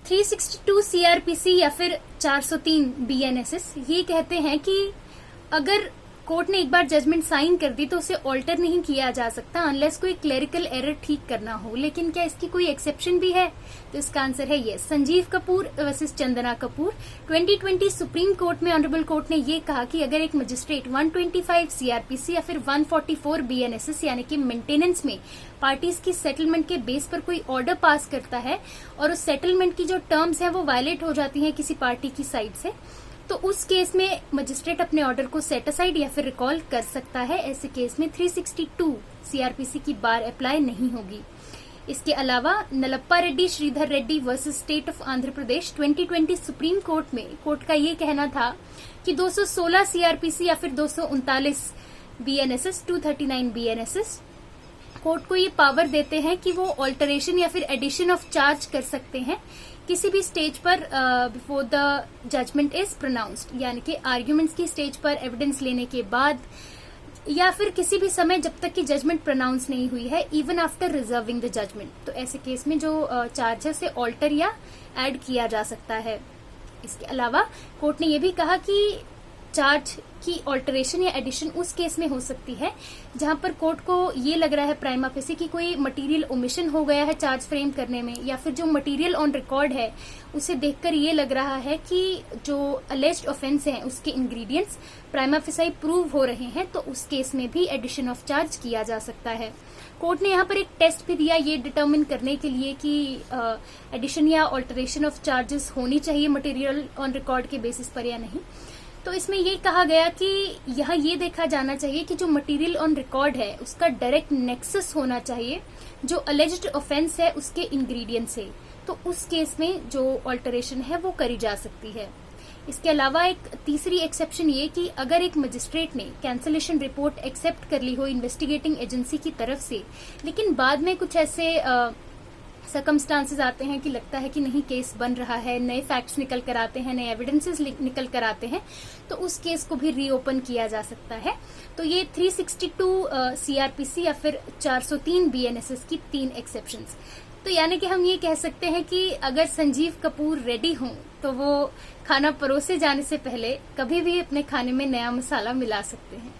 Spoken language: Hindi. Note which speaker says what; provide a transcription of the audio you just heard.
Speaker 1: 362 सीआरपीसी या फिर 403 बीएनएसएस ये कहते हैं कि अगर कोर्ट ने एक बार जजमेंट साइन कर दी तो उसे ऑल्टर नहीं किया जा सकता अनलेस कोई क्लेरिकल एरर ठीक करना हो। लेकिन क्या इसकी कोई एक्सेप्शन भी है? तो इसका आंसर है yes. Sanjeev Kapoor versus Chandana Kapoor 2020 supreme court में ऑनरेबल कोर्ट ने ये कहा कि अगर एक मजिस्ट्रेट 125 सीआरपीसी या फिर 144 बीएनएसएस यानी कि मेंटेनेंस में पार्टीज की सेटलमेंट के बेस पर कोई ऑर्डर पास करता है और उस सेटलमेंट की जो टर्म्स हैं वो वायलेट हो जाती हैं किसी पार्टी की साइड से, तो उस केस में मजिस्ट्रेट अपने ऑर्डर को सेट असाइड या फिर रिकॉल कर सकता है। ऐसे केस में 362 सीआरपीसी की बार अप्लाई नहीं होगी। इसके अलावा Nalappa Reddy Sridhar Reddy versus state of Andhra Pradesh 2020 supreme court में कोर्ट का ये कहना था कि 216 सीआरपीसी या फिर 239 बीएनएसएस 239 बीएनएसएस कोर्ट को ये पावर देते हैं कि वो ऑल्टरेशन या फिर एडिशन ऑफ चार्ज कर सकते हैं किसी भी स्टेज पर before the judgement is pronounced, यानी कि आर्ग्यूमेंट्स की स्टेज पर एविडेंस लेने के बाद या फिर किसी भी समय जब तक कि जजमेंट प्रोनाउंस नहीं हुई है, even after reserving the judgement. तो ऐसे केस में जो चार्ज है उसे ऑल्टर या ऐड किया जा सकता है। इसके अलावा कोर्ट ने यह भी कहा कि चार्ज की ऑल्टरेशन या एडिशन उस केस में हो सकती है जहां पर कोर्ट को ये लग रहा है प्राइमा फेसी कि कोई मटेरियल ओमिशन हो गया है चार्ज फ्रेम करने में, या फिर जो मटेरियल ऑन रिकॉर्ड है उसे देखकर ये लग रहा है कि जो अलेज्ड ऑफेंस है उसके इंग्रेडिएंट्स प्राइमा फेसी प्रूव हो रहे हैं, तो उस केस में भी एडिशन ऑफ चार्ज किया जा सकता है। कोर्ट ने यहाँ पर एक टेस्ट भी दिया ये डिटरमिन करने के लिए कि एडिशन या ऑल्टरेशन ऑफ चार्जेस होनी चाहिए मटेरियल ऑन रिकॉर्ड के बेसिस पर या नहीं। तो इसमें ये कहा गया कि यहाँ ये देखा जाना चाहिए कि जो मटेरियल ऑन रिकॉर्ड है उसका डायरेक्ट नेक्सस होना चाहिए जो अलेज्ड ऑफेंस है उसके इंग्रेडिएंट से, तो उस केस में जो ऑल्टरेशन है वो करी जा सकती है। इसके अलावा एक तीसरी एक्सेप्शन ये कि अगर एक मजिस्ट्रेट ने कैंसलेशन रिपोर्ट एक्सेप्ट कर ली हो इन्वेस्टिगेटिंग एजेंसी की तरफ से, लेकिन बाद में कुछ ऐसे सर्कमस्टांसेस आते हैं कि लगता है कि नहीं केस बन रहा है, नए फैक्ट्स निकल कर आते हैं, नए एविडेंसेस निकल कर आते हैं, तो उस केस को भी रीओपन किया जा सकता है। तो ये 362 सीआरपीसी या फिर 403 बीएनएसएस की 3 एक्सेप्शंस। तो यानी कि हम ये कह सकते हैं कि अगर संजीव कपूर रेडी हों तो वो खाना परोसे जाने से पहले कभी भी अपने खाने में नया मसाला मिला सकते हैं।